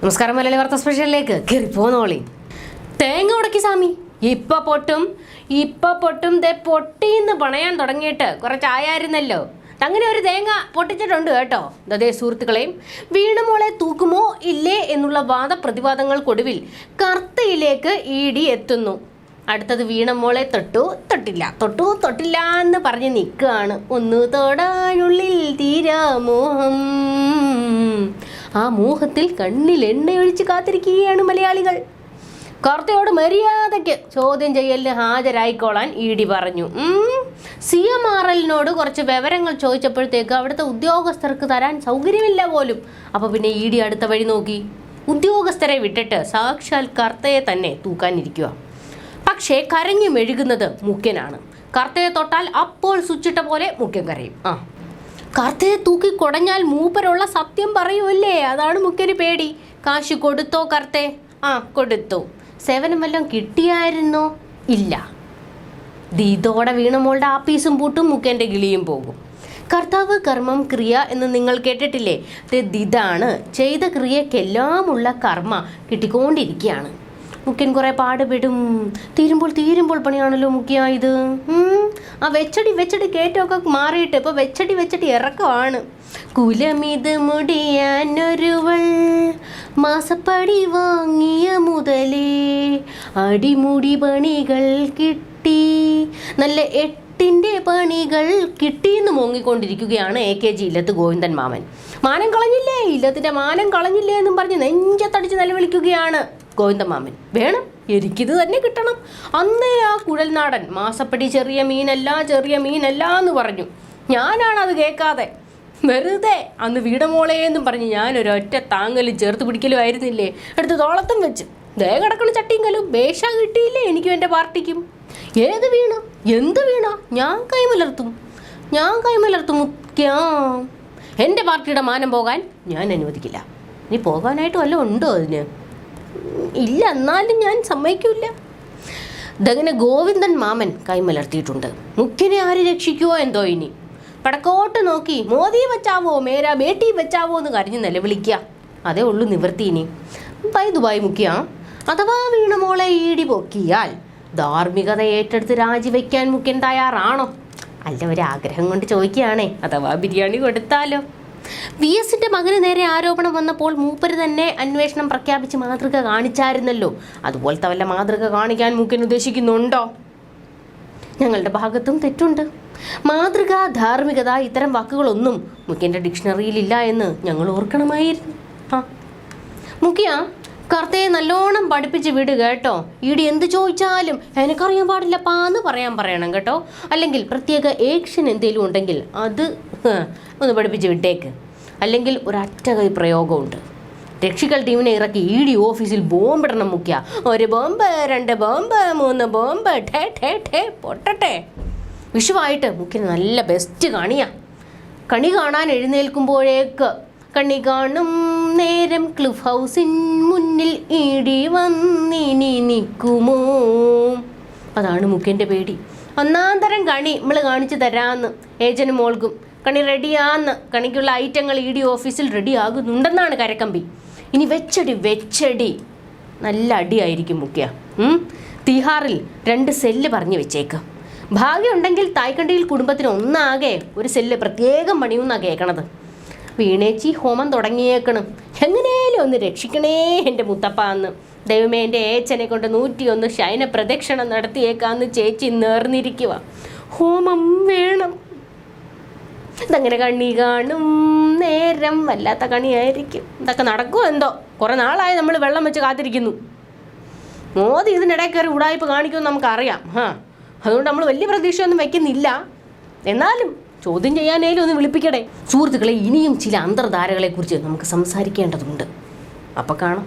നമസ്കാരം. മലയാളി വാർത്ത സ്പെഷ്യലിലേക്ക് കയറി പോന്നോളി. തേങ്ങ ഉടക്കി സ്വാമി ഇപ്പൊ പൊട്ടും പൊട്ടിന്ന് പണയാൻ തുടങ്ങിയിട്ട് കുറച്ചായിരുന്നല്ലോ. അങ്ങനെ ഒരു തേങ്ങ പൊട്ടിച്ചിട്ടുണ്ട് കേട്ടോ. അതേ സുഹൃത്തുക്കളെയും വീണുമോളെ തൂക്കുമോ ഇല്ലേ എന്നുള്ള വാദപ്രതിവാദങ്ങൾക്കൊടുവിൽ കർത്തയിലേക്ക് ഇഡി എത്തുന്നു. അടുത്തത് വീണമോളെ തൊട്ടില്ല എന്ന് പറഞ്ഞ് നിൽക്കുകയാണ്. ഒന്ന് തൊടാനുള്ളിൽ തീരാമോഹം. ആ മോഹത്തിൽ കണ്ണിൽ എണ്ണയൊഴിച്ച് കാത്തിരിക്കുകയാണ് മലയാളികൾ. കർത്തയോട് മര്യാദയ്ക്ക് ചോദ്യം ചെയ്യലിന് ഹാജരായിക്കോളാൻ ഇഡി പറഞ്ഞു. CMRLനോട് കുറച്ച് വിവരങ്ങൾ ചോദിച്ചപ്പോഴത്തേക്ക് അവിടുത്തെ ഉദ്യോഗസ്ഥർക്ക് തരാൻ സൗകര്യമില്ല പോലും. അപ്പോൾ പിന്നെ ഇഡി അടുത്ത വഴി നോക്കി. ഉദ്യോഗസ്ഥരെ വിട്ടിട്ട് സാക്ഷാൽ കർത്തയെ തന്നെ തൂക്കാനിരിക്കുക. പക്ഷേ കരഞ്ഞു മെഴുകുന്നത് മുഖ്യനാണ്. കർത്തയെ തൊട്ടാൽ അപ്പോൾ സ്വിച്ചിട്ട പോലെ മുഖ്യൻ കരയും. കർത്തയെ തൂക്കി കുടഞ്ഞാൽ മൂപ്പരുള്ള സത്യം പറയുമല്ലേ, അതാണ് മുഖ്യന് പേടി. കാശ് കൊടുത്തോ കർത്തേ? കൊടുത്തു. സേവനം വല്ലതും കിട്ടിയായിരുന്നോ? ഇല്ല. ഇതോടെ വീണമോളുടെ ആപ്പീസും പൂട്ടും, മുഖ്യൻ്റെ കിളിയും പോകും. കർത്താവ് കർമ്മം ക്രിയ എന്ന് നിങ്ങൾ കേട്ടിട്ടില്ലേ? ഇതാണ് ചെയ്ത ക്രിയക്കെല്ലാമുള്ള കർമ്മ കിട്ടിക്കൊണ്ടിരിക്കുകയാണ്. മുഖ്യൻ കുറെ പാടുപെടും. തീരുമ്പോൾ പണിയാണല്ലോ മുഖ്യ ഇത്. വെച്ചടി കയറ്റമൊക്കെ മാറിയിട്ട് ഇപ്പൊ വെച്ചടി ഇറക്കമാണ്. കുലമിത് മുടിയാനൊരുവൾ മാസപ്പടി വാങ്ങിയ മുതലേ അടിമുടി പണികൾ കിട്ടി, നല്ല 8ന്റെ പണികൾ കിട്ടിയെന്ന് മോങ്ങിക്കൊണ്ടിരിക്കുകയാണ് AKG ഇല്ലത്ത് ഗോവിന്ദൻ മാമൻ. മാനം കളഞ്ഞില്ലേ, ഇല്ലത്തിന്റെ മാനം കളഞ്ഞില്ലേ എന്നും പറഞ്ഞ് നെഞ്ചത്തടിച്ച് നിലവിളിക്കുകയാണ് ഗോവിന്ദ മാമൻ. വേണം, എനിക്കിത് തന്നെ കിട്ടണം. അന്നേ ആ കുഴൽനാടൻ മാസപ്പടി ചെറിയ മീനല്ല എന്ന് പറഞ്ഞു. ഞാനാണത് കേൾക്കാതെ വെറുതെ അന്ന് വീണമോളെ എന്നും പറഞ്ഞ് ഞാനൊരൊറ്റ താങ്ങലും ചേർത്ത് പിടിക്കലും ആയിരുന്നില്ലേ, എടുത്ത് തോളത്തും വെച്ച് ദേ കിടക്കണ ചട്ടിങ്കലും ബേഷ കിട്ടിയില്ലേ എനിക്കും എൻ്റെ പാർട്ടിക്കും. ഏത് വീണ എന്ത് വീണ ഞാൻ കൈമലർത്തും മുഖ്യ. എൻ്റെ പാർട്ടിയുടെ മാനം പോകാൻ ഞാൻ അനുവദിക്കില്ല. നീ പോകാനായിട്ട് വല്ലതും ഉണ്ടോ അതിന്? ഇല്ല, എന്നാലും ഞാൻ സമ്മതിക്കില്ല. ഇതങ്ങനെ ഗോവിന്ദൻ മാമൻ കൈമലർത്തിയിട്ടുണ്ട്. മുഖ്യനെ ആര് രക്ഷിക്കുവോ എന്തോ. ഇനി പടക്കോട്ട് നോക്കി മോദി ബച്ചാവോ മേരാ ബേട്ടി ബച്ചാവോ എന്ന് കരഞ്ഞ് നിലവിളിക്കുക. അതേ ഉള്ളൂ നിവൃത്തി. ഇനി ദുബായ് മുഖ്യ അഥവാ വീണമോളെ ഇഡി പൊക്കിയാൽ ധാർമ്മികത ഏറ്റെടുത്ത് രാജിവെക്കാൻ മുഖ്യൻ തയ്യാറാണോ? അല്ല, ഒരാഗ്രഹം കൊണ്ട് ചോദിക്കുകയാണേ. അഥവാ ബിരിയാണി കൊടുത്താലോ? VSന്റെ മകന് നേരെ ആരോപണം വന്നപ്പോൾ മൂപ്പര് തന്നെ അന്വേഷണം പ്രഖ്യാപിച്ച് മാതൃക കാണിച്ചായിരുന്നല്ലോ. അതുപോലത്തെ വല്ല മാതൃക കാണിക്കാൻ മുഖ്യൻ ഉദ്ദേശിക്കുന്നുണ്ടോ? ഞങ്ങളുടെ ഭാഗത്തും തെറ്റുണ്ട്. മാതൃക, ധാർമ്മികത ഇത്തരം വാക്കുകളൊന്നും മുഖ്യൻ്റെ ഡിക്ഷണറിയിലില്ല എന്ന് ഞങ്ങൾ ഓർക്കണമായിരുന്നു. മുഖ്യ കർത്തയെ നല്ലോണം പഠിപ്പിച്ച് വിടുക കേട്ടോ. ഇഡി എന്ത് ചോദിച്ചാലും എനിക്കറിയാൻ പാടില്ലപ്പാ എന്ന് പറയണം കേട്ടോ. അല്ലെങ്കിൽ പ്രത്യേക ഏക്ഷൻ എന്തെങ്കിലും ഉണ്ടെങ്കിൽ അത് ഒന്ന് പഠിപ്പിച്ച് വിട്ടേക്ക്. അല്ലെങ്കിൽ ഒരൊറ്റ കൈ പ്രയോഗമുണ്ട്. രക്ഷിക്കൽ ടീമിനെ ഇറക്കി ഇഡി ഓഫീസിൽ ബോംബിടണം മുഖ്യ. 1 ബോംബ് 2 ബോംബ് 3 ബോംബ് പൊട്ടട്ടെ. വിഷുവായിട്ട് മുഖ്യന് നല്ല ബെസ്റ്റ് കണി കാണാൻ എഴുന്നേൽക്കുമ്പോഴേക്ക് കണി കാണും നേരം ക്ലിഫ് ഹൗസിൻ മുന്നിൽ ഇഡി വന്നിനി നിൽക്കുമോ. അതാണ് മുഖ്യൻ്റെ പേടി. ഒന്നാന്തരം കണി നമ്മൾ കാണിച്ചു തരാമെന്ന് ഏജന് മോൾക്കും. കണി റെഡിയാന്ന്. കണിക്കുള്ള ഐറ്റങ്ങൾ ഇഡി ഓഫീസിൽ റെഡി ആകുന്നുണ്ടെന്നാണ് കരക്കമ്പി. ഇനി വെച്ചടി നല്ല അടിയായിരിക്കും മുഖ്യ. തിഹാറിൽ 2 സെല്ല് പറഞ്ഞു വെച്ചേക്ക്. ഭാഗ്യമുണ്ടെങ്കിൽ തായ്ക്കണ്ടിയിൽ കുടുംബത്തിന് ഒന്നാകെ ഒരു സെല്ല് പ്രത്യേകം പണിയുമെന്നാണ് കേൾക്കണത്. വീണേച്ചി ഹോമം തുടങ്ങിയേക്കണം. എങ്ങനെയും ഒന്ന് രക്ഷിക്കണേ എൻ്റെ മുത്തപ്പ എന്ന്. ദൈവമേ, എൻ്റെ ഏച്ചനെ കൊണ്ട് 101 ശയന പ്രദക്ഷിണം നടത്തിയേക്കാന്ന് ചേച്ചി നേർന്നിരിക്കുക. ഹോമം വേണം. ഇതങ്ങനെ കണി കാണും നേരം വല്ലാത്ത കണിയായിരിക്കും. ഇതൊക്കെ നടക്കുമോ എന്തോ. കുറേ നാളായി നമ്മൾ വെള്ളം വെച്ച് കാത്തിരിക്കുന്നു. മോദി ഇതിനിടയിൽ കയറി ഉടായ്പ കാണിക്കുമെന്ന് നമുക്കറിയാം. അതുകൊണ്ട് നമ്മൾ വലിയ പ്രതീക്ഷയൊന്നും വയ്ക്കുന്നില്ല. എന്നാലും ചോദ്യം ചെയ്യാനേലും ഒന്ന് വിളിപ്പിക്കട്ടെ. സുഹൃത്തുക്കളെ, ഇനിയും ചില അന്തർധാരകളെക്കുറിച്ച് നമുക്ക് സംസാരിക്കേണ്ടതുണ്ട്. അപ്പം കാണാം.